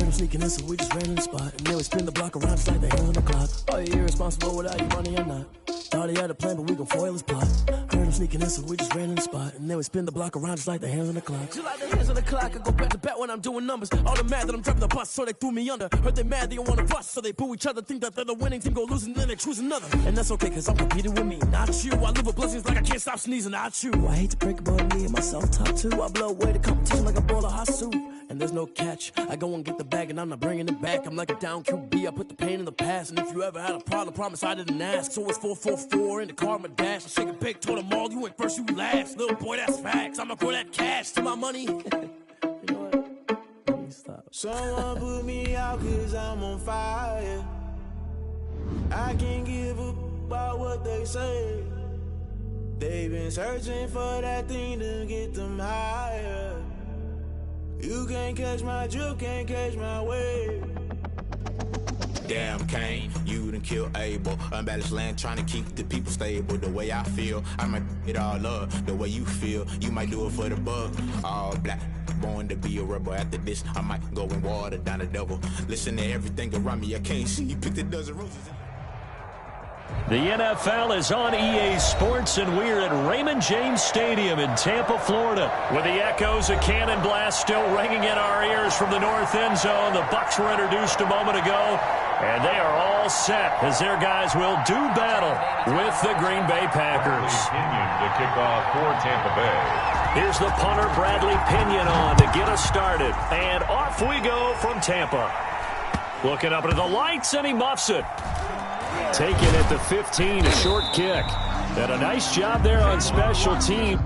them sneaking in, so we just ran in the spot. And then we spin the block around just like the hands on the clock. Are you irresponsible without your money or not? Thought he had a plan, but we gon' foil his plot. Heard him sneaking in, so we just ran in the spot. And then we spin the block around just like the hands on the clock. Just like the hands on the clock, I go back to back when I'm doing numbers. All the mad that I'm driving the bus, so they threw me under. Heard they mad, they don't wanna bust, so they boo each other. Think that they're the winning team, go losing, then they choose another. And that's okay, cause I'm competing with me, not you. I live with blessings like I can't stop sneezing, not you. I hate to break it, but me and myself top two. I blow away the competition like a bowl of hot soup. And there's no catch. I go and get the bag and I'm not bringing it back. I'm like a down QB, I put the pain in the past. And if you ever had a problem, promise I didn't ask. So it's 444 in the car, my dash. I shake a big, told them all, you ain't first, you last. Little boy, that's facts. I'ma throw that cash to my money. You know what? Let me stop. Someone put me out cause I'm on fire. I can't give a about what they say. They've been searching for that thing to get them higher. You can't catch my drift, can't catch my wave. Damn, Kane, you done killed Abel. Unbalanced land, trying to keep the people stable. The way I feel, I might it all up. The way you feel, you might do it for the bug. All black, born to be a rebel. After this, I might go and water down the devil. Listen to everything around me, I can't see. You picked a dozen roses. The NFL is on EA Sports, and we're at Raymond James Stadium in Tampa, Florida. With the echoes of Cannon Blast still ringing in our ears from the north end zone. The Bucs were introduced a moment ago, and they are all set as their guys will do battle with the Green Bay Packers. Pinion to kick off for Tampa Bay. Here's the punter, Bradley Pinion, on to get us started. And off we go from Tampa. Looking up into the lights, and he muffs it. Taken at the 15, a short kick. And a nice job there on special team.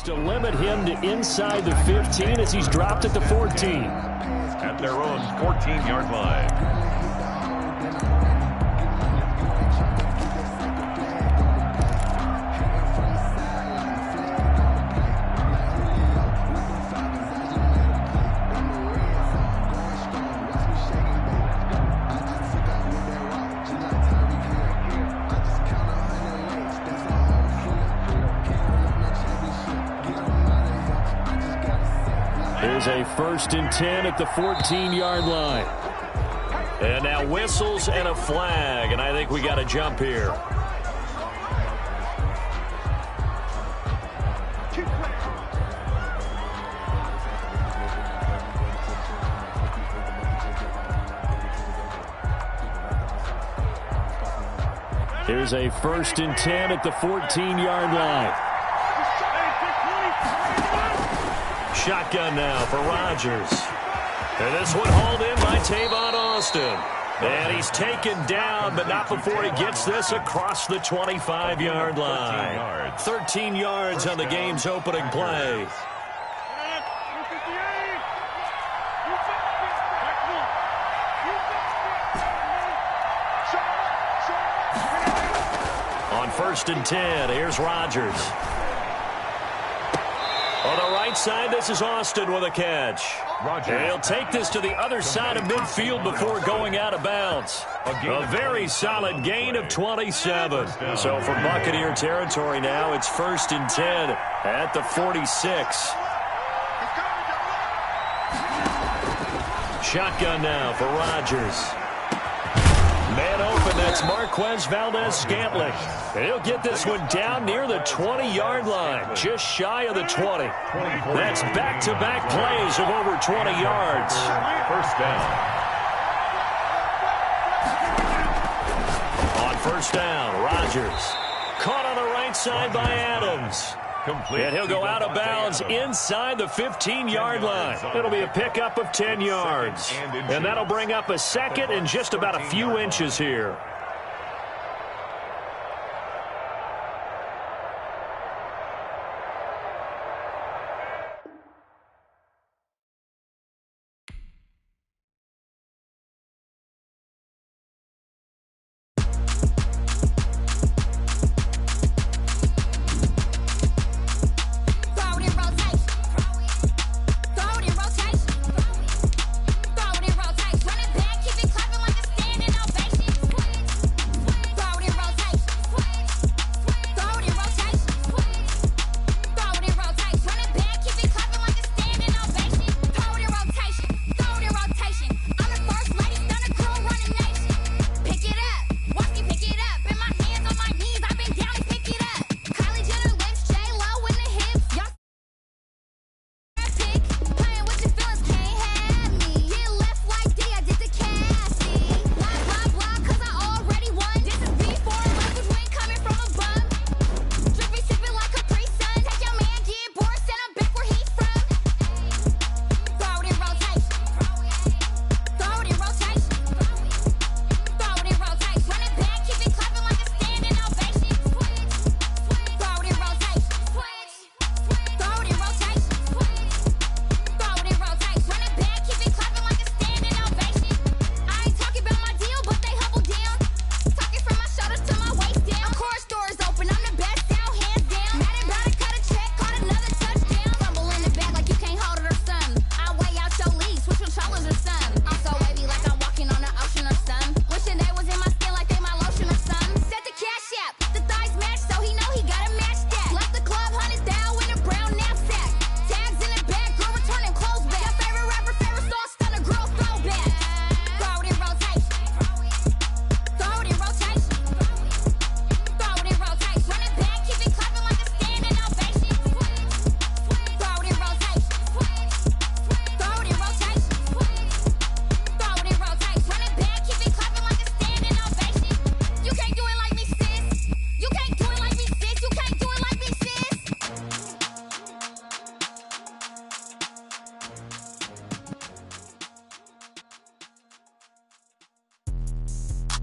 To limit him to inside the 15 as he's dropped at the 14. At their own 14-yard line. Here's a 1st and 10 at the 14-yard line. And now whistles and a flag, and I think we got to jump here. Here's a 1st and 10 at the 14-yard line. Shotgun now for Rodgers. And this one hauled in by Tavon Austin. And he's taken down, but not before he gets this across the 25-yard line. 13 yards on the game's opening play. On 1st and 10, here's Rodgers. On the right side, this is Austin with a catch. And he'll take this to the other side of midfield before going out of bounds. A very solid gain of 27. So for Buccaneer territory now, it's 1st and 10 at the 46. Shotgun now for Rodgers. Man open, that's Marquez Valdez-Scantling. And he'll get this one down near the 20-yard line, just shy of the 20. That's back-to-back plays of over 20 yards. 1st down. On 1st down, Rodgers. Caught on the right side by Adams. Complete. And he'll go out of bounds inside the 15-yard line. It'll be a pickup of 10 yards. And that'll bring up a second and just about a few inches here.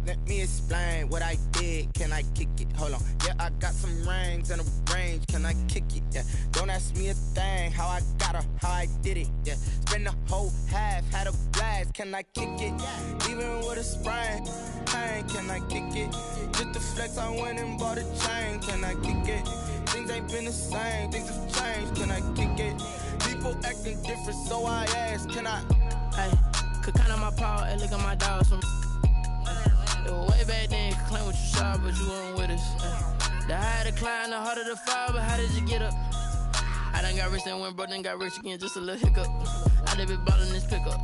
Let me explain what I did. Can I kick it? Hold on. Yeah, I got some rings and a range. Can I kick it? Yeah. Don't ask me a thing. How I got her, how I did it. Yeah. Spend the whole half, had a blast. Can I kick it? Even with a sprain, pain. Can I kick it? Just to flex, I went and bought a chain. Can I kick it? Things ain't been the same. Things have changed. Can I kick it? People acting different, so I ask. Can I? Hey, could count on my power and look at my dogs from. It was way back then, could claim what you saw, but you weren't with us. The higher the climb, the harder the fall, but how did you get up? I done got rich and went broke, then got rich again, just a little hiccup. I done been ballin' this pickup.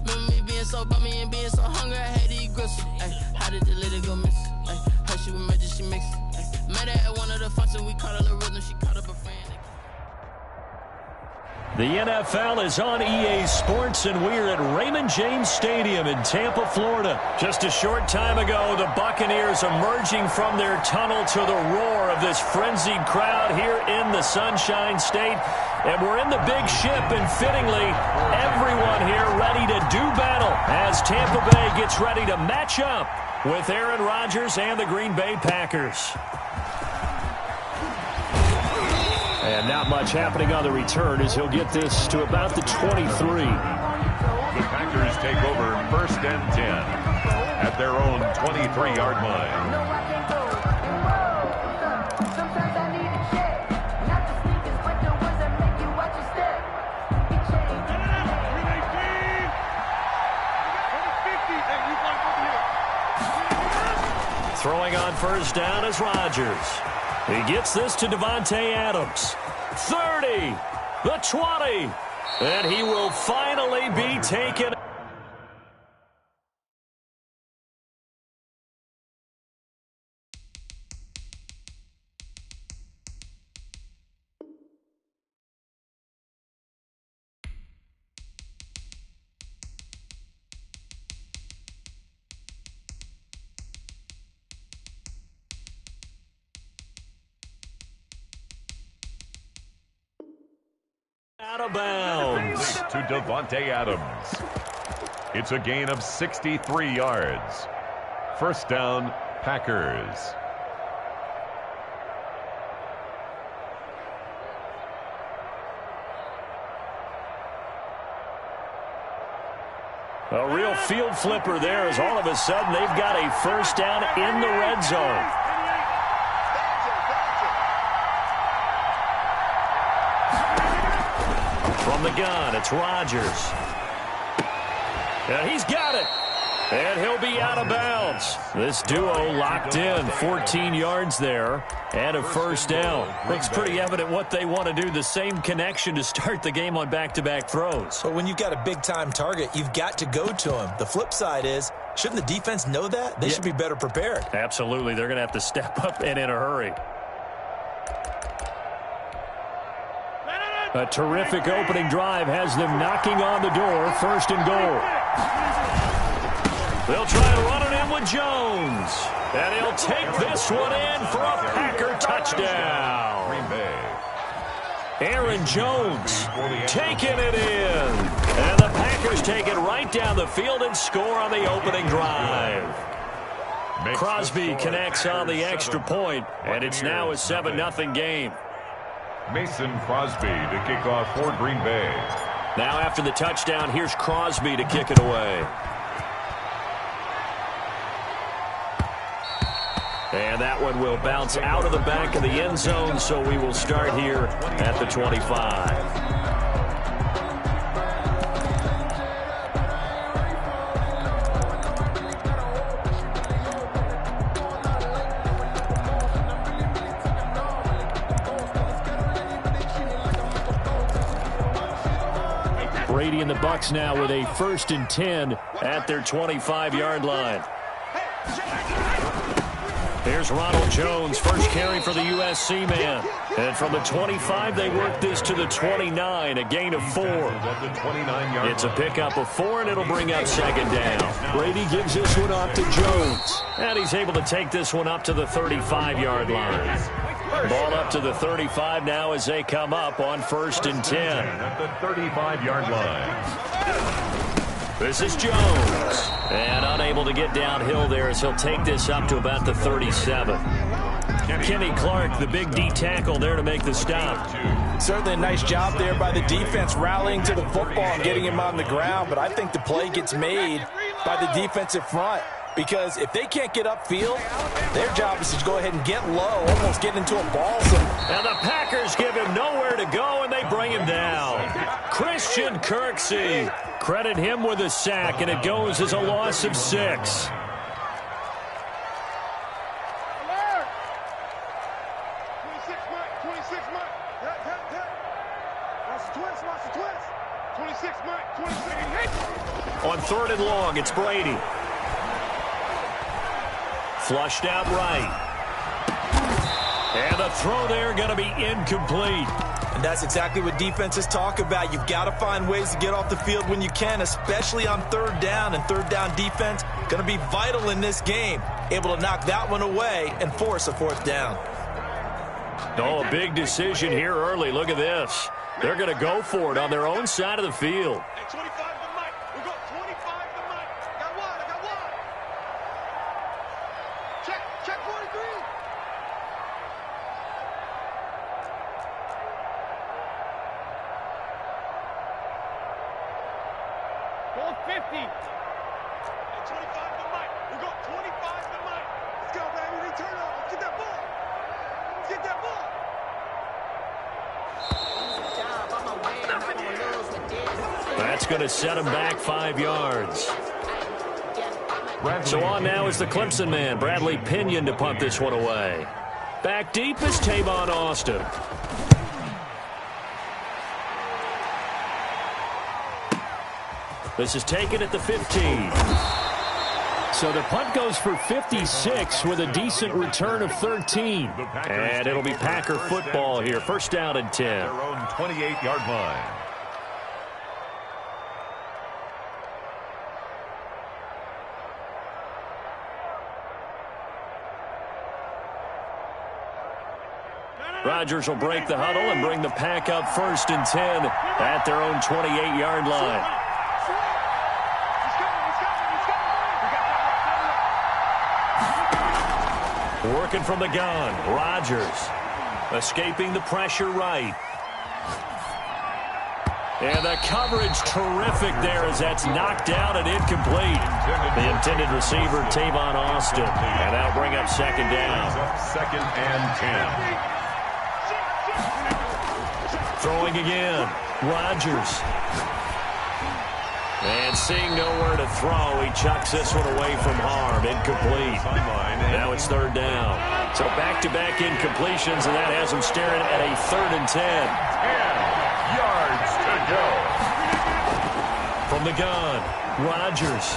Remember me being so bummy and being so hungry, I had to eat gristle. Ay, how did the lady go miss? Ay, her she was magic, she mixed. Ay, met her at one of the functions, we caught her the rhythm, she caught up a friend. The NFL is on EA Sports, and we're at Raymond James Stadium in Tampa, Florida. Just a short time ago, the Buccaneers emerging from their tunnel to the roar of this frenzied crowd here in the Sunshine State. And we're in the big ship, and fittingly, everyone here ready to do battle as Tampa Bay gets ready to match up with Aaron Rodgers and the Green Bay Packers. And not much happening on the return as he'll get this to about the 23. The Packers take over 1st and 10 at their own 23-yard line. Throwing on 1st down is Rodgers. He gets this to Devontae Adams. 30, the 20, and he will finally be taken. out of bounds. To Devontae Adams. It's a gain of 63 yards. First down, Packers. A real field flipper there as all of a sudden they've got a first down in the red zone. From the gun, it's Rodgers. And he's got it. And he'll be out of bounds. This duo locked in, 14 yards there, and a first down. Looks pretty evident what they want to do, the same connection to start the game on back-to-back throws. But when you've got a big-time target, you've got to go to him. The flip side is, shouldn't the defense know that? They should be better prepared. Absolutely. They're going to have to step up and in a hurry. A terrific opening drive has them knocking on the door, first and goal. They'll try and run it in with Jones. And he'll take this one in for a Packer touchdown. Green Bay. Aaron Jones taking it in. And the Packers take it right down the field and score on the opening drive. Crosby connects on the extra point, and it's now a 7-0 game. Mason Crosby to kick off for Green Bay. Now after the touchdown, here's Crosby to kick it away. And that one will bounce out of the back of the end zone, so we will start here at the 25. Brady and the Bucs now with a 1st and 10 at their 25-yard line. Here's Ronald Jones, first carry for the USC man. And from the 25, they work this to the 29, a gain of 4. It's a pickup of 4, and it'll bring up second down. Brady gives this one off to Jones. And he's able to take this one up to the 35-yard line. Ball up to the 35 now as they come up on 1st and 10. At the 35-yard line. This is Jones. And unable to get downhill there as he'll take this up to about the 37. Kenny Clark, the big D tackle there to make the stop. Certainly a nice job there by the defense rallying to the football and getting him on the ground, but I think the play gets made by the defensive front. Because if they can't get upfield, their job is to go ahead and get low, almost get into a ball zone. And the Packers give him nowhere to go, and they bring him down. Christian Kirksey, credit him with a sack, and it goes as a loss of 6. On 3rd and long, it's Brady. Flushed out right. And the throw there going to be incomplete. And that's exactly what defenses talk about. You've got to find ways to get off the field when you can, especially on 3rd down. And 3rd down defense going to be vital in this game. Able to knock that one away and force a 4th down. Oh, a big decision here early. Look at this. They're going to go for it on their own side of the field. That's going to set him back 5 yards. So on now is the Clemson man, Bradley Pinion, to punt this one away. Back deep is Tavon Austin. This is taken at the 15. So the punt goes for 56 with a decent return of 13. And it'll be Packer football here. First down and 10. Their own 28-yard line. Rodgers will break the huddle and bring the Pack up 1st and 10 at their own 28-yard line. Working from the gun, Rodgers escaping the pressure right. And the coverage terrific there as that's knocked out and incomplete. The intended receiver, Tavon Austin. And that'll bring up 2nd down. 2nd and 10. Throwing again, Rodgers. And seeing nowhere to throw, he chucks this one away from harm. Incomplete. Now it's 3rd down. So back-to-back incompletions, and that has him staring at a 3rd and 10. 10 yards to go. From the gun, Rodgers.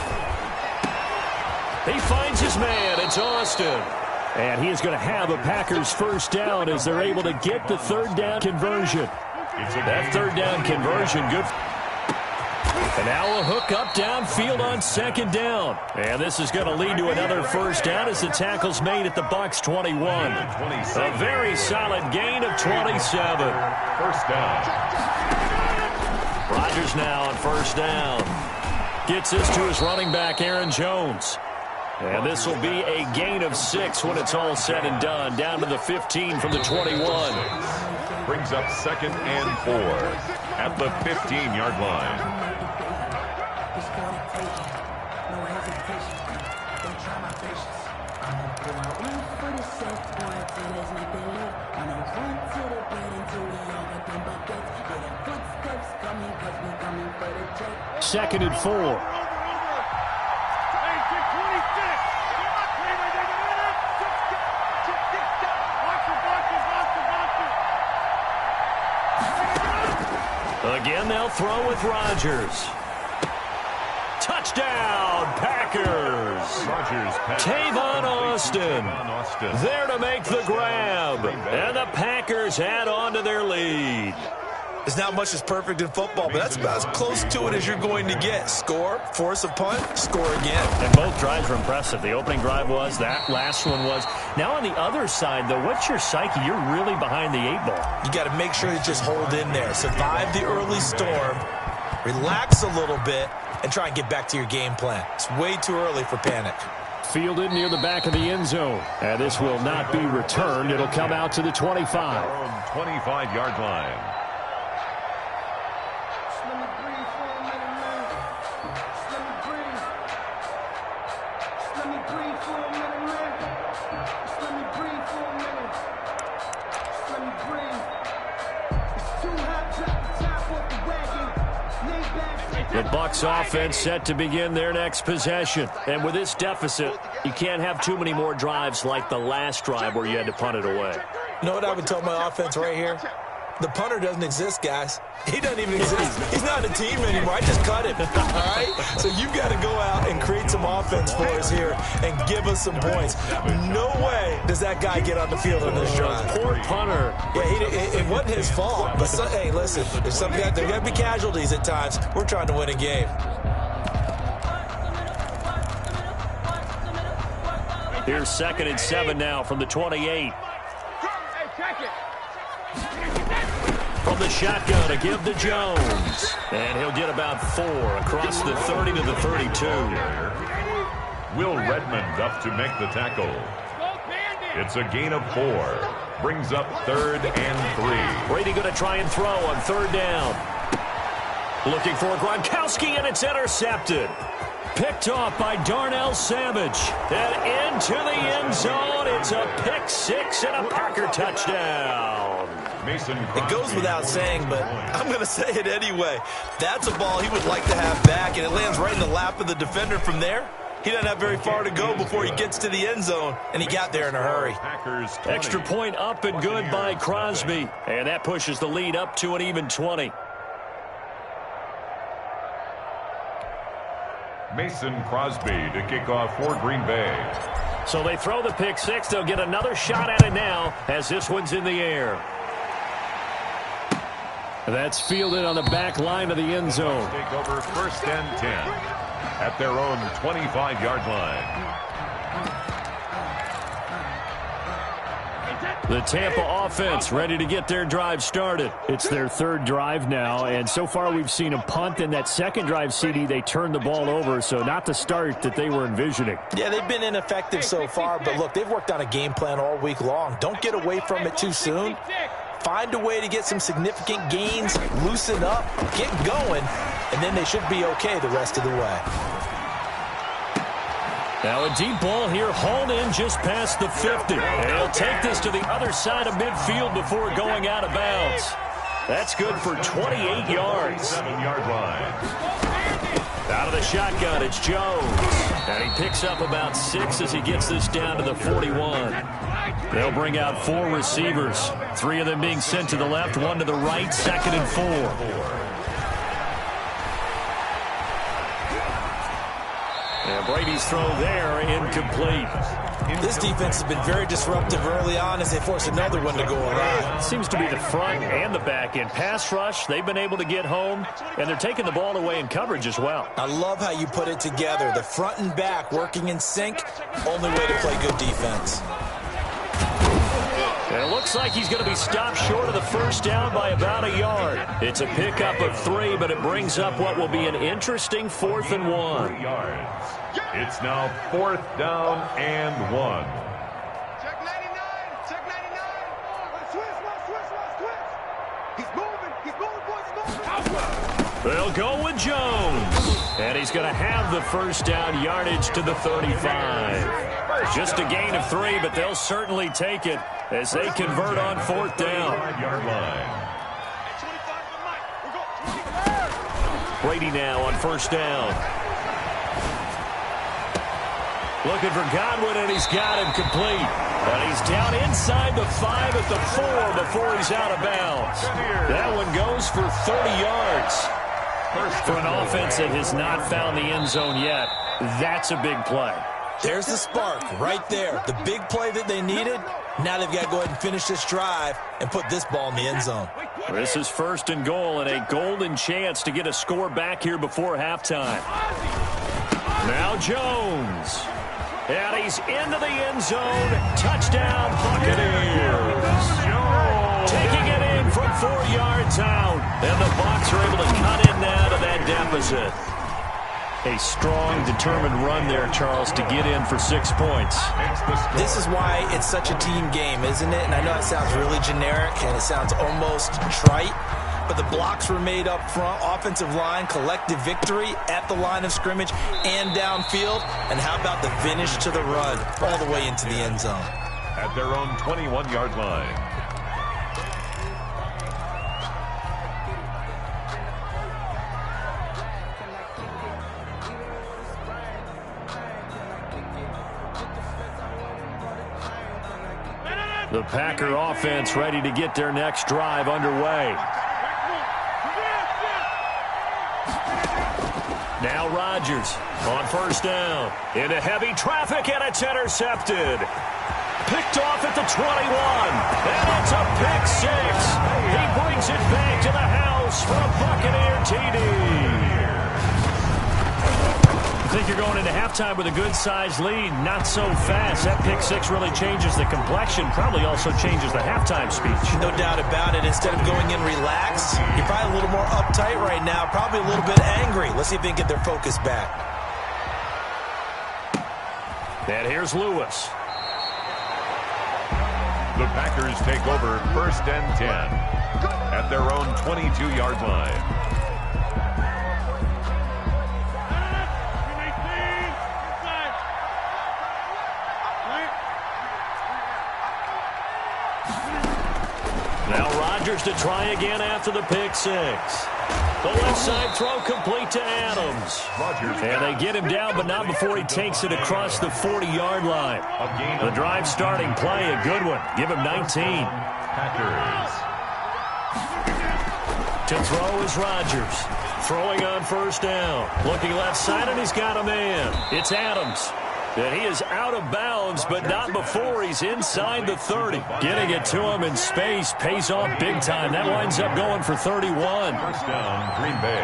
He finds his man. It's Austin. And he is going to have a Packers 1st down as they're able to get the 3rd down conversion. That 3rd down conversion, good. And now a hook up downfield on 2nd down. And this is going to lead to another 1st down as the tackle's made at the Bucs 21. A very solid gain of 27. 1st down. Rodgers now on 1st down. Gets this to his running back, Aaron Jones. And this will be a gain of 6 when it's all said and done. Down to the 15 from the 21. Brings up 2nd and 4 at the 15-yard line. Second and 4. Again, they'll throw with Rodgers. Touchdown, Packers. Tavon Austin there to make the grab. And the Packers add on to their lead. There's not much that's perfect in football, but that's about as close to it as you're going to get. Score, force a punt, score again. And both drives were impressive. The opening drive was, that last one was. Now on the other side, though, what's your psyche? You're really behind the 8 ball. You got to make sure you just hold in there. Survive the early storm, relax a little bit, and try and get back to your game plan. It's way too early for panic. Fielded near the back of the end zone. And this will not be returned. It'll come out to the 25. 25-yard line. The Bucs offense set to begin their next possession. And with this deficit, you can't have too many more drives like the last drive where you had to punt it away. You know what I would tell my offense right here? The punter doesn't exist, guys. He doesn't even exist. He's not a team anymore. I just cut him. All right? So you've got to go out and create some offense for us here and give us some points. No way does that guy get on the field on this drive. Poor punter. Yeah, it wasn't his fault. But, hey, listen, there's there got to be casualties at times. We're trying to win a game. Here's 2nd and 7 now from the 28. From the shotgun to give to Jones. And he'll get about 4 across the 30 to the 32. Will Redmond up to make the tackle. It's a gain of 4. Brings up 3rd and 3. Brady going to try and throw on 3rd down. Looking for Gronkowski, and it's intercepted. Picked off by Darnell Savage. And into the end zone. It's a pick 6 and a Packer touchdown. It goes without saying, but I'm going to say it anyway. That's a ball he would like to have back, and it lands right in the lap of the defender from there. He doesn't have very far to go before he gets to the end zone, and he got there in a hurry. Extra point up and good by Crosby. And that pushes the lead up to an even 20. Mason Crosby to kick off for Green Bay. So they throw the pick 6. They'll get another shot at it now as this one's in the air. That's fielded on the back line of the end zone. Take over 1st and 10 at their own 25-yard line. The Tampa offense ready to get their drive started. It's their third drive now, and so far we've seen a punt. In that second drive, CD, they turned the ball over, so not the start that they were envisioning. Yeah, they've been ineffective so far, but look, they've worked on a game plan all week long. Don't get away from it too soon. Find a way to get some significant gains, loosen up, get going, and then they should be okay the rest of the way. Now a deep ball here, hauled in just past the 50. And he'll take this to the other side of midfield before going out of bounds. That's good for 28 yards. 7-yard line. Out of the shotgun, it's Jones. And he picks up about 6 as he gets this down to the 41. They'll bring out 4 receivers, 3 of them being sent to the left, 1 to the right, 2nd and 4. And Brady's throw there, incomplete. This defense has been very disruptive early on as they force another one to go awry. Seems to be the front and the back end. Pass rush, they've been able to get home, and they're taking the ball away in coverage as well. I love how you put it together. The front and back working in sync, only way to play good defense. And it looks like he's going to be stopped short of the first down by about a yard. It's a pickup of 3, but it brings up what will be an interesting 4th and 1. Yards. It's now 4th down and 1. Check 99. Check 99. Switch. He's moving, boys. They'll go with Jones. And he's going to have the first down yardage to the 35. Just a gain of 3, but they'll certainly take it as they convert on 4th down. 5-yard line. Brady now on 1st down. Looking for Godwin, and he's got him complete. And he's down inside the 5 at the 4 before he's out of bounds. That one goes for 30 yards. For an offense that has not found the end zone yet, that's a big play. There's the spark right there. The big play that they needed. Now they've got to go ahead and finish this drive and put this ball in the end zone. This is 1st and goal and a golden chance to get a score back here before halftime. Now Jones. And he's into the end zone. Touchdown, Buccaneers. Taking it in from 4 yards out. And the Bucs are able to cut in now to that deficit. A strong, determined run there, Charles, to get in for 6 points. This is why it's such a team game, isn't it? And I know it sounds really generic and it sounds almost trite, but the blocks were made up front, offensive line, collective victory at the line of scrimmage and downfield. And how about the finish to the run all the way into the end zone? At their own 21-yard line. The Packer offense ready to get their next drive underway. Now Rodgers on 1st down. Into heavy traffic, and it's intercepted. Picked off at the 21. And it's a pick 6. He brings it back to the house for a Buccaneer TD. I think you're going into halftime with a good-sized lead. Not so fast. That pick 6 really changes the complexion. Probably also changes the halftime speech. No doubt about it. Instead of going in relaxed, you're probably a little more uptight right now. Probably a little bit angry. Let's see if they can get their focus back. And here's Lewis. The Packers take over 1st and 10 at their own 22-yard line. To try again after the pick 6. The left side throw complete to Adams. And they get him down, but not before he takes it across the 40-yard line. The drive starting play, a good one. Give him 19. Packers. To throw is Rodgers. Throwing on 1st down. Looking left side, and he's got a man. It's Adams. And he is out of bounds, but not before he's inside the 30. Getting it to him in space pays off big time. That winds up going for 31. 1st down, Green Bay.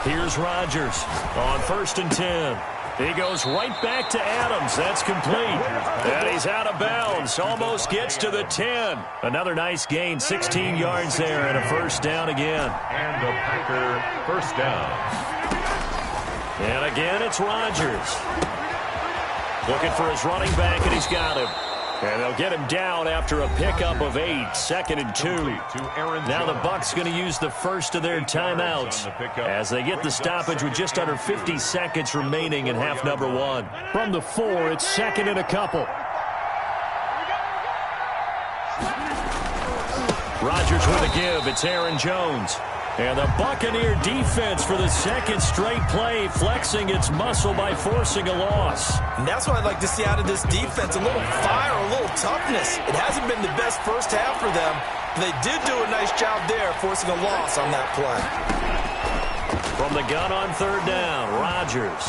Here's Rodgers on 1st and 10. He goes right back to Adams. That's complete. And he's out of bounds. Almost gets to the 10. Another nice gain. 16 yards there and a first down again. And a Packer first down. And again, it's Rodgers. Looking for his running back, and he's got him. And they'll get him down after a pickup of 8, 2nd and 2. Now the Bucs going to use the first of their timeouts as they get the stoppage with just under 50 seconds remaining in half number 1. From the 4, it's 2nd and a couple. Rodgers with a give. It's Aaron Jones. And the Buccaneer defense for the second straight play, flexing its muscle by forcing a loss. And that's what I'd like to see out of this defense, a little fire, a little toughness. It hasn't been the best first half for them, but they did do a nice job there forcing a loss on that play. From the gun on 3rd down, Rodgers.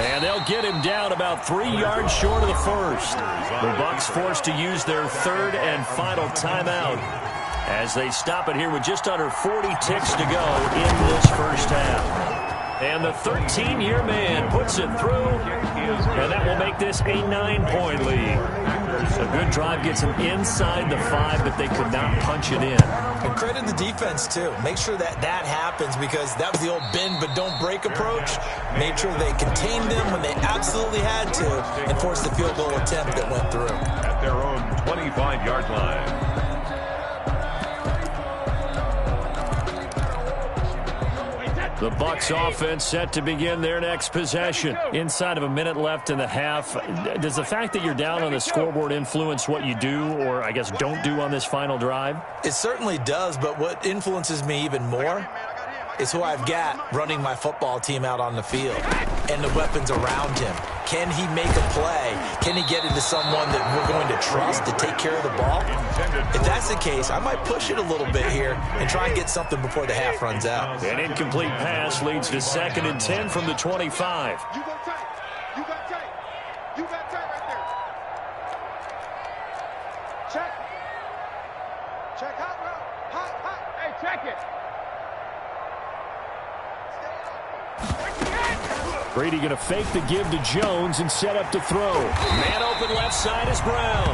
And they'll get him down about 3 yards short of the first. The Bucs forced to use their 3rd and final timeout as they stop it here with just under 40 ticks to go in this first half. And the 13-year man puts it through, and that will make this a 9-point lead. A good drive gets them inside the 5, but they could not punch it in. And credit the defense, too. Make sure that happens, because that was the old bend but don't break approach. Made sure they contained them when they absolutely had to and forced the field goal attempt that went through. At their own 25-yard line. The Bucs offense set to begin their next possession. Inside of a minute left in the half. Does the fact that you're down on the scoreboard influence what you do, or I guess don't do on this final drive? It certainly does, but what influences me even more is who I've got running my football team out on the field and the weapons around him. Can he make a play? Can he get into someone that we're going to trust to take care of the ball? If that's the case, I might push it a little bit here and try and get something before the half runs out. An incomplete pass leads to 2nd and 10 from the 25. You go tight. You got tight. You got tight right there. Check. Check hot, bro. Hot, hot. Hey, check it. Brady going to fake the give to Jones and set up to throw. Man open left side is Brown.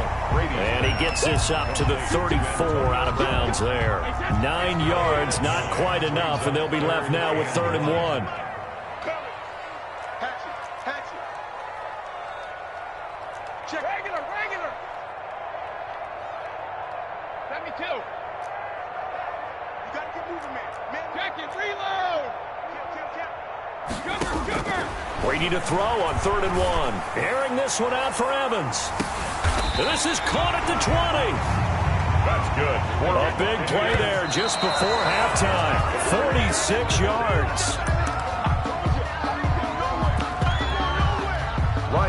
And he gets this up to the 34 out of bounds there. 9 yards, not quite enough, and they'll be left now with 3rd and 1. Patch it. Check. Regular. Let me kill. You got to get moving, man. Check it. Reload. Kill. Sugar. Brady to throw on 3rd and 1. Airing this one out for Evans. This is caught at the 20. That's good. A big play there just before halftime. 46 yards.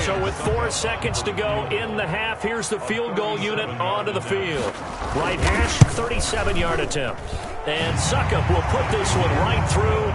So with 4 seconds to go in the half, here's the field goal unit onto the field. Right hash, 37-yard attempt. And Suckup will put this one right through.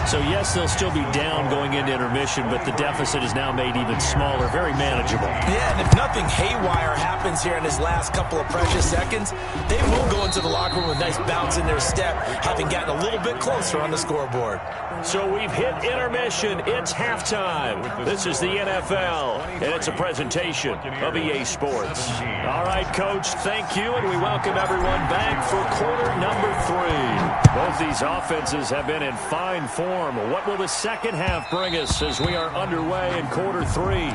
So, yes, they'll still be down going into intermission, but the deficit is now made even smaller, very manageable. Yeah, and if nothing haywire happens here in his last couple of precious seconds, they will go into the locker room with a nice bounce in their step, having gotten a little bit closer on the scoreboard. So we've hit intermission. It's halftime. This is the NFL, and it's a presentation of EA Sports. All right, Coach, thank you, and we welcome everyone back for quarter number 3. Both these offenses have been in fine form. What will the second half bring us as we are underway in quarter 3?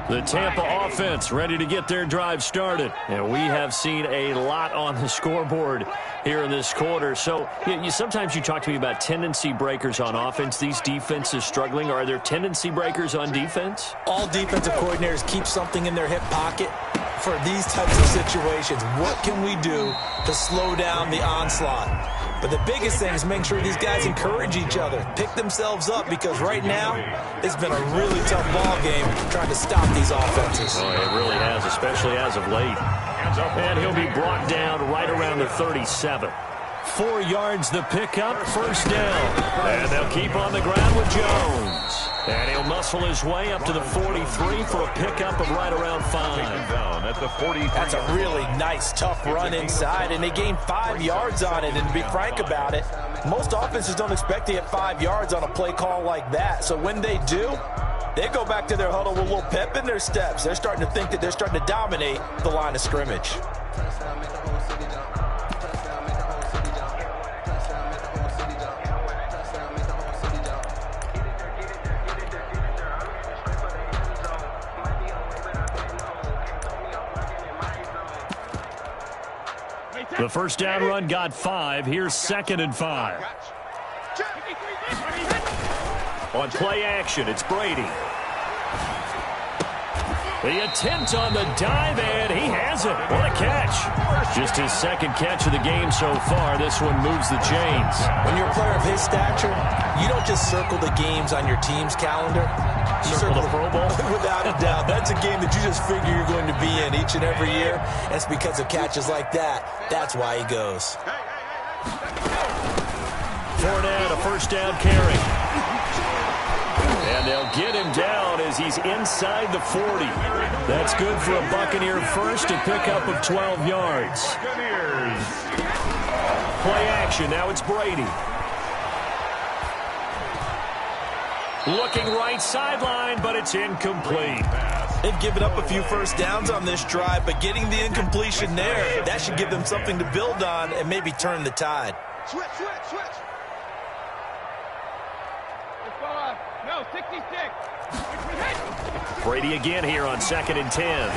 The Tampa offense ready to get their drive started. And we have seen a lot on the scoreboard here in this quarter. So sometimes you talk to me about tendency breakers on offense. These defenses struggling. Are there tendency breakers on defense? All defensive coordinators keep something in their hip pocket for these types of situations. What can we do to slow down the onslaught? But the biggest thing is making sure these guys encourage each other, pick themselves up, because right now it's been a really tough ball game trying to stop these offenses. Oh, it really has, especially as of late. And he'll be brought down right around the 37. 4 yards the pickup, first down. And they'll keep on the ground with Jones. And he'll muscle his way up to the 43 for a pickup of right around 5. Down at the 43. That's a really nice, tough run inside, and they gained 5 yards on it. And to be frank about it, most offenses don't expect to get 5 yards on a play call like that. So when they do, they go back to their huddle with a little pep in their steps. They're starting to think that they're starting to dominate the line of scrimmage. The first down run got 5. Here's 2nd and 5. On play action, it's Brady. The attempt on the dive, and he has it. What a catch. Just his 2nd catch of the game so far. This one moves the chains. When you're a player of his stature, you don't just circle the games on your team's calendar. You circle the Pro Bowl? Without a doubt. That's a game that you just figure you're going to be in each and every year. And it's because of catches like that. That's why he goes. Fournette, a first down carry. And they'll get him down as he's inside the 40. That's good for a Buccaneer first, a pickup of 12 yards. Play action, now it's Brady. Looking right sideline, but it's incomplete. They've given up a few first downs on this drive, but getting the incompletion there, that should give them something to build on and maybe turn the tide. Switch. No, 66. Brady again here on 2nd and 10.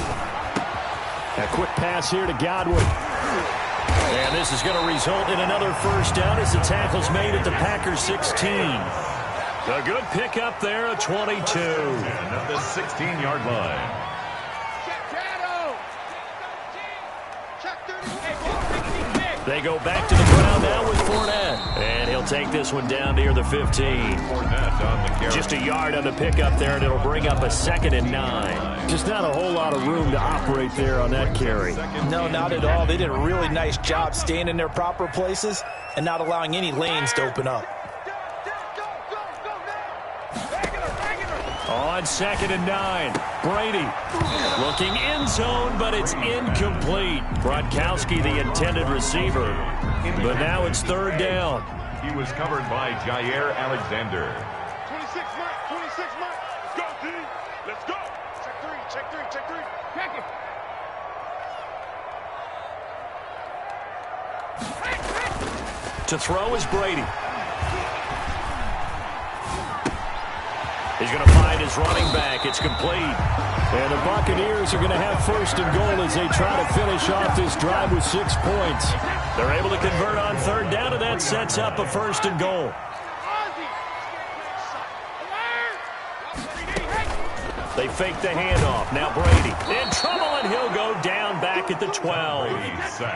A quick pass here to Godwin. And this is going to result in another first down as the tackle's made at the Packers 16. A good pickup there at 22. At the 16-yard line. They go back to the ground now with Fournette. And he'll take this one down near the 15. Fournette on the carry. Just a yard on the pickup there, and it'll bring up a 2nd and 9. Just not a whole lot of room to operate there on that carry. No, not at all. They did a really nice job staying in their proper places and not allowing any lanes to open up. On 2nd and 9, Brady looking end zone, but it's incomplete. Gronkowski, the intended receiver, but now it's 3rd down. He was covered by Jair Alexander. 26 Mike. Let's go, D. Let's go. Check three. Check it. To throw is Brady. He's going to find his running back. It's complete. And the Buccaneers are going to have 1st and goal as they try to finish off this drive with 6 points. They're able to convert on 3rd down, and that sets up a 1st and goal. They fake the handoff. Now Brady in trouble, and he'll go down back at the 12.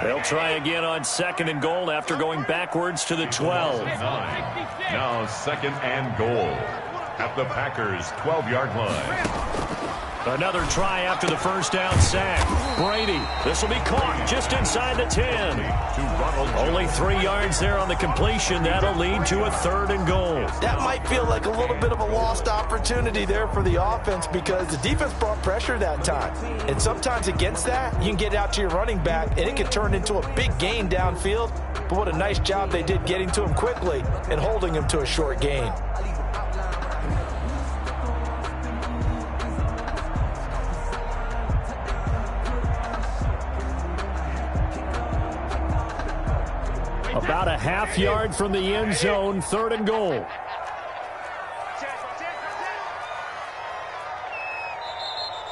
They'll try again on 2nd and goal after going backwards to the 12. Now 2nd and goal at the Packers' 12-yard line. Another try after the first down sack. Brady, this will be caught just inside the 10. Only 3 yards there on the completion. That'll lead to a 3rd and goal. That might feel like a little bit of a lost opportunity there for the offense because the defense brought pressure that time. And sometimes against that, you can get out to your running back, and it can turn into a big gain downfield. But what a nice job they did getting to him quickly and holding him to a short gain. About a half yard from the end zone, 3rd and goal.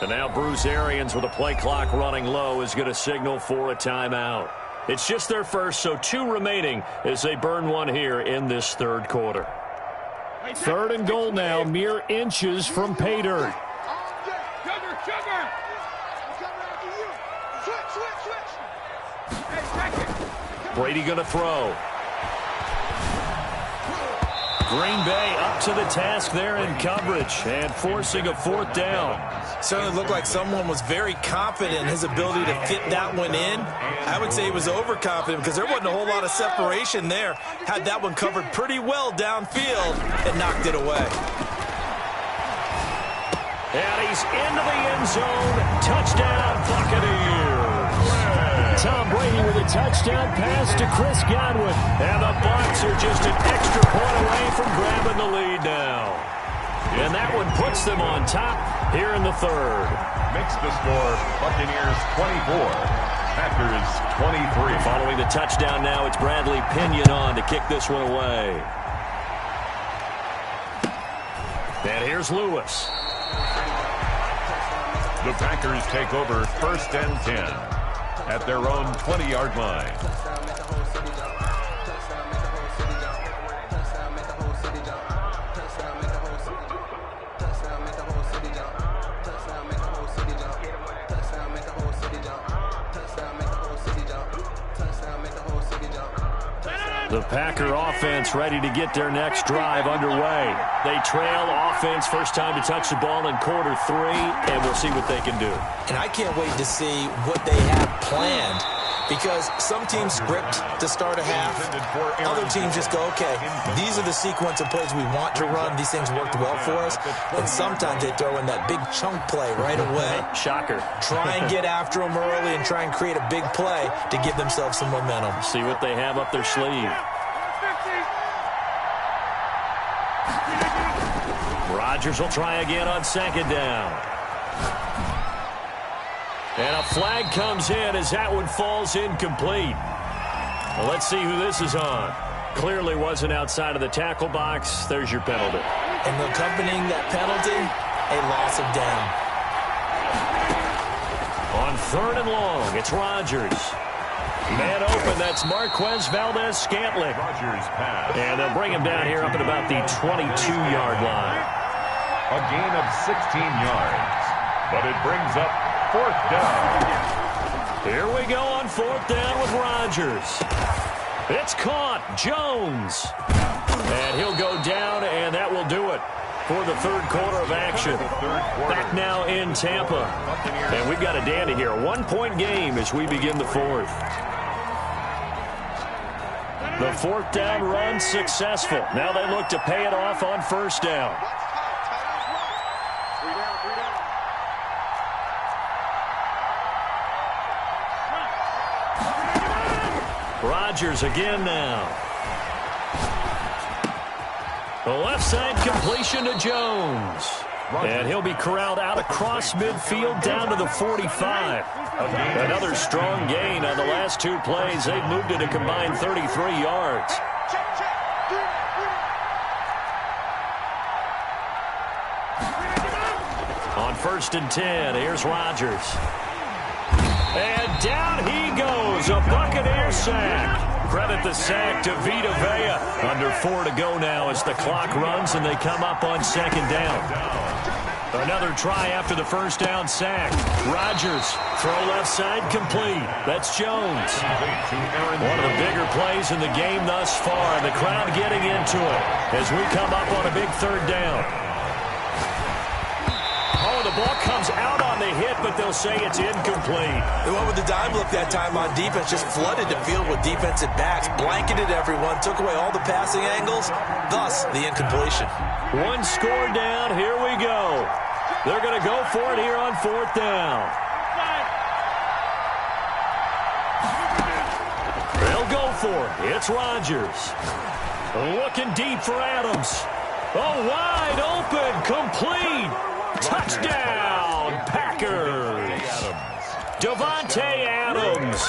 And now Bruce Arians, with the play clock running low, is going to signal for a timeout. It's just their first, so 2 remaining as they burn one here in this 3rd quarter. 3rd and goal now, mere inches from pay dirt. Brady going to throw. Green Bay up to the task there in coverage and forcing a fourth down. Certainly looked like someone was very confident in his ability to fit that one in. I would say he was overconfident because there wasn't a whole lot of separation there. Had that one covered pretty well downfield and knocked it away. And he's into the end zone. Touchdown, Buccaneers. Tom Brady with a touchdown pass to Chris Godwin. And the Bucs are just an extra point away from grabbing the lead now. And that one puts them on top here in the third. Makes the score Buccaneers 24, Packers 23. Following the touchdown now, it's Bradley Pinion on to kick this one away. And here's Lewis. The Packers take over 1st and 10 at their own 20-yard line. The Packer offense ready to get their next drive underway. They trail offense, first time to touch the ball in quarter 3, and we'll see what they can do. And I can't wait to see what they have planned, because some teams script to start a half. Other teams just go, okay, these are the sequence of plays we want to run. These things worked well for us. And sometimes they throw in that big chunk play right away. Shocker. Try and get after them early and try and create a big play to give themselves some momentum. See what they have up their sleeve. Rodgers will try again on 2nd down. And a flag comes in as that one falls incomplete. Well, let's see who this is on. Clearly wasn't outside of the tackle box. There's your penalty. And accompanying that penalty, a loss of down. On 3rd and long, it's Rodgers. Man open, that's Marquez Valdez-Scantling. Rodgers pass. And they'll bring him down here up at about the 22-yard line. A gain of 16 yards, but it brings up 4th down. Here we go on 4th down with Rodgers. It's caught. Jones. And he'll go down, and that will do it for the third quarter of action. Back now in Tampa. And we've got a dandy here. A 1-point game as we begin the fourth. The 4th down run successful. Now they look to pay it off on 1st down. Rodgers again now. The left side completion to Jones. And he'll be corralled out across midfield down to the 45. Another strong gain on the last 2 plays. They've moved it a combined 33 yards. On 1st and 10, here's Rodgers. And down he goes, a Buccaneer sack. Credit the sack to Vita Vea. Under 4 to go now as the clock runs and they come up on 2nd down. Another try after the 1st down sack. Rodgers, throw left side complete. That's Jones. One of the bigger plays in the game thus far. The crowd getting into it as we come up on a big 3rd down. Oh, the ball comes out on the hit, but they'll say it's incomplete. They went with the dime look that time on defense, just flooded the field with defensive backs, blanketed everyone, took away all the passing angles, thus the incompletion. 1 score down, here we go. They're going to go for it here on 4th down. They'll go for it. It's Rodgers. Looking deep for Adams. Oh, wide open, complete. Touchdown, Packers. Devontae Adams,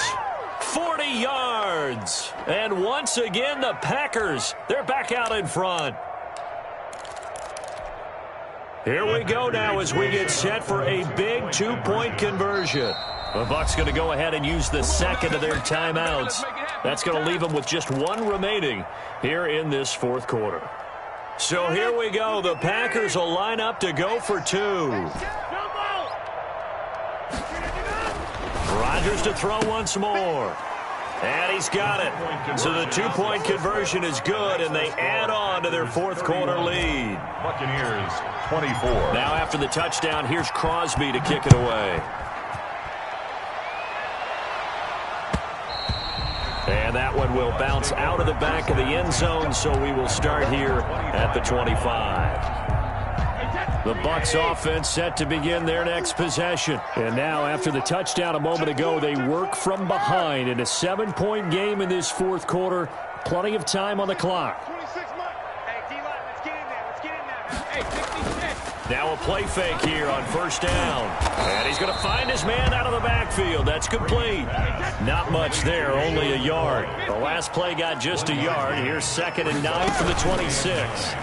40 yards. And once again, the Packers, they're back out in front. Here we go now as we get set for a big 2-point conversion. The Bucs going to go ahead and use the 2nd of their timeouts. That's going to leave them with just 1 remaining here in this 4th quarter. So here we go. The Packers will line up to go for 2. Rodgers to throw once more. And he's got it. So the two-point conversion is good, and they add on to their fourth quarter lead. Buccaneers 24. Now after the touchdown, here's Crosby to kick it away. And that one will bounce out of the back of the end zone, so we will start here at the 25. The Bucs offense set to begin their next possession. And now, after the touchdown a moment ago, they work from behind in a 7-point game in this fourth quarter. Plenty of time on the clock. Now a play fake here on first down. And he's going to find his man out of the backfield. That's complete. Not much there, only a yard. The last play got just a yard. Here's 2nd and 9 from the 26.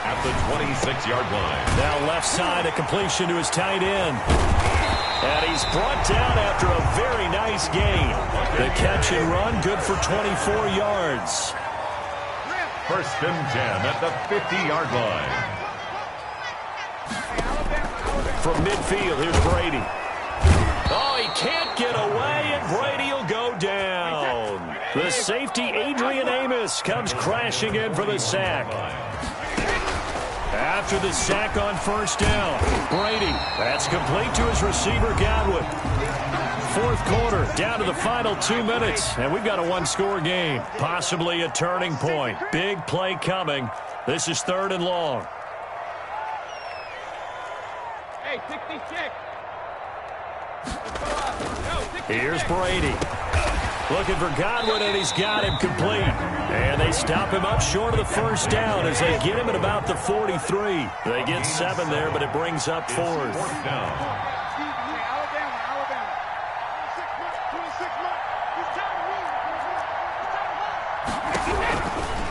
At the 26-yard line. Now left side, a completion to his tight end. And he's brought down after a very nice gain. The catch and run, good for 24 yards. 1st and 10 at the 50-yard line. From midfield, here's Brady. Oh, he can't get away, and Brady will go down. The safety, Adrian Amos, comes crashing in for the sack. After the sack on first down, Brady, that's complete to his receiver, Godwin. Fourth quarter, down to the final 2 minutes, and we've got a one-score game, possibly a turning point. Big play coming. This is 3rd and long. Hey, 66. Here's Brady. Looking for Godwin, and he's got him complete. And they stop him up short of the first down as they get him at about the 43. They get 7 there, but it brings up 4th.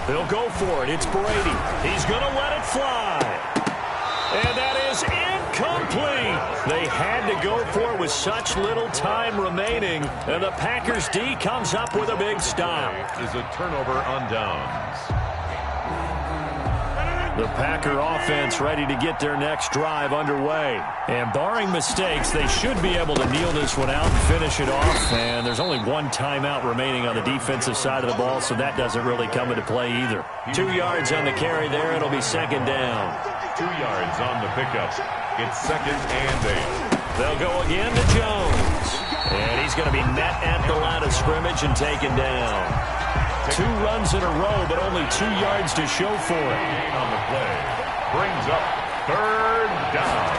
They'll go for it. It's Brady. He's going to let it fly. And that is incomplete. They had to go for it with such little time remaining. And the Packers D comes up with a big stop. Is a turnover on downs. The Packer offense ready to get their next drive underway. And barring mistakes, they should be able to kneel this one out and finish it off. And there's only one timeout remaining on the defensive side of the ball, so that doesn't really come into play either. 2 yards on the carry there. It'll be 2nd down. 2 yards on the pickup. It's 2nd and 8. They'll go again to Jones. And he's going to be met at the line of scrimmage and taken down. 2 runs in a row, but only 2 yards to show for it. On the play. Brings up 3rd down.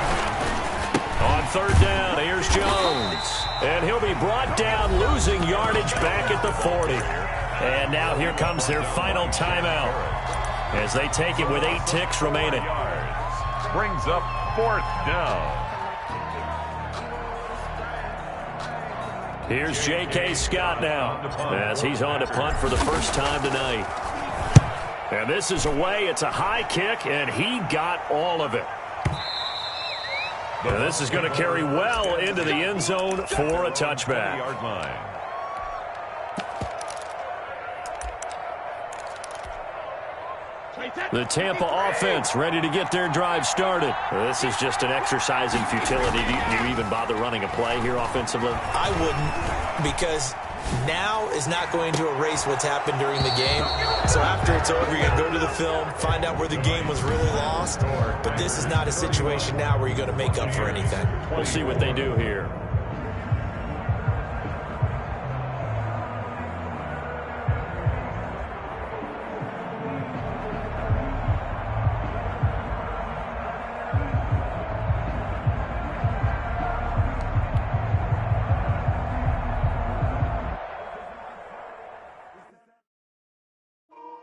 On 3rd down, here's Jones. And he'll be brought down, losing yardage back at the 40. And now here comes their final timeout as they take it with 8 ticks remaining. Brings up 4th down. Here's J.K. Scott now as he's on to punt for the first time tonight. And this is away. It's a high kick, and he got all of it. And this is going to carry well into the end zone for a touchback. The Tampa offense ready to get their drive started. This is just an exercise in futility. Do you even bother running a play here offensively? I wouldn't, because now is not going to erase what's happened during the game. So after it's over, you're going to go to the film, find out where the game was really lost. But this is not a situation now where you're going to make up for anything. We'll see what they do here.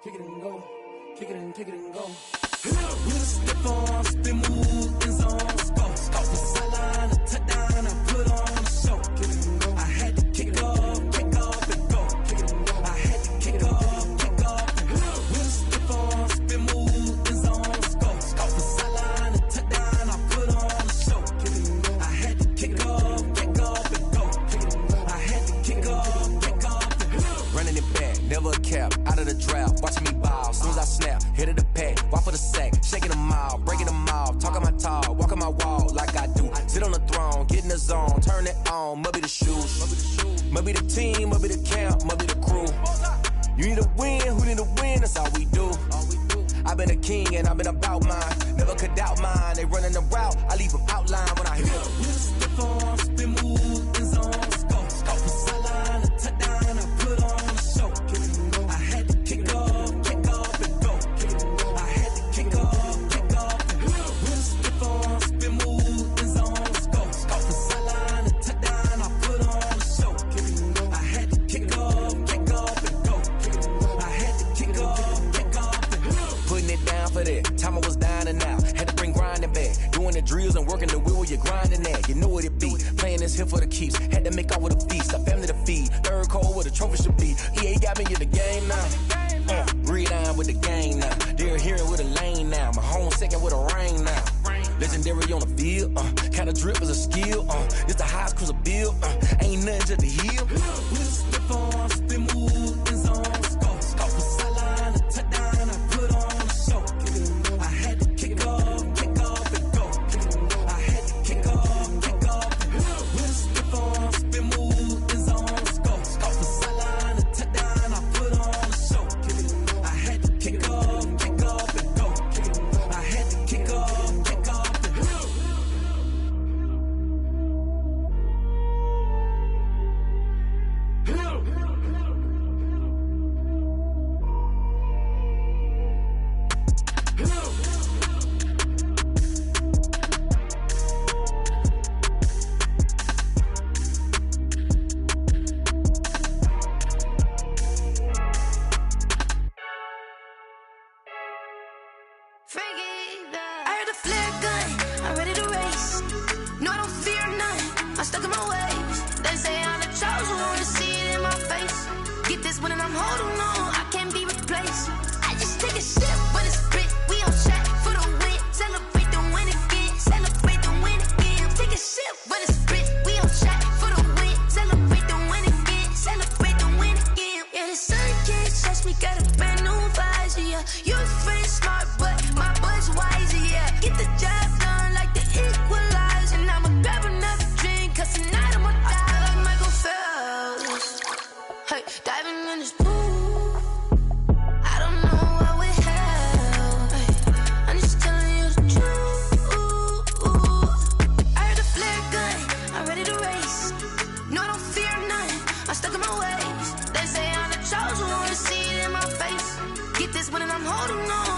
Kick it and go. Kick it and go. With a step on, spin move, in zone, go. Off the sideline, a touchdown, I put on a show. Kick it and go. I had to kick off and go. Kick it and go. I had to kick off and go. With a step on, spin move, in zone, go. Off the sideline, a touchdown, I put on a show. Kick it and go. I had to kick off and go. Kick it and go. I had to kick off and go. Running it back, never a cap, out of the draft. Watching me ball, soon as I snap, hit of the pack, walk for the sack, shaking them out, breaking them out, talking my talk, walking my wall like I do. Sit on the throne, get in the zone, turn it on, maybe the shoes, maybe the team, maybe the camp, maybe the that's all we do. I've been a king and I've been about mine. Never could doubt mine. They running the route, I leave them outline when I hear them. With a stiff arm, spin move, in zone, scope. From sideline to touchdown, I put on a show. I had to kick off and go. I had to kick off and go. With a stiff arm, spin move, in zone, scope. From sideline to touchdown, I put on a show. I had to kick off and go. I had to kick off and go. Putting it down for that. Time I was down and out. Had to bring grinding back. Doing the drills and working the wheel where you're grinding at. You know what it be. Playing this here for the keeps. Had to make off with a feast. A family to feed. Third cold where the trophy should be. EA got me in the game now. Breathe down with the game now. They're hearing with a lane now. My home second with a rain now. Legendary on the field. Kinda drip is a skill. It's the highest cruiser bill. Ain't nothing just to heal. With a stiff arm, spin move, in zone, scope. From sideline to touchdown, I put on a show. I had to kick off and go. I had to kick off and go. With a stiff arm, spin move, in zone, scope. From sideline to touchdown, I put on a show. I had to kick off and go. I had to kick off and go. I heard a flare gun, I'm ready to race. No, I don't fear none, I'm stuck in my ways. They say I'm the chosen one, to see it in my face. Get this one and I'm holding on, I can't be replaced. I just take a sip when it's spit, we on track for the win. Celebrate the win again, celebrate the win again. Take a sip when it's spit, we on track for the win. Celebrate the win again, celebrate the win again. Yeah, the sun can't touch me, got a brand new visor, yeah. You friend smart, but my bud's wiser, yeah. Get the job done like the equalizer. And I'ma grab another drink, cause tonight I'ma die like Michael Phelps. Hey, diving in this pool, I don't know what would help. Hey, I'm just telling you the truth. I heard a flare gun, I'm ready to race. No, I don't fear none, I'm stuck in my ways. They say I'm the chosen one, to see it in my face. Get this one and I'm holding on.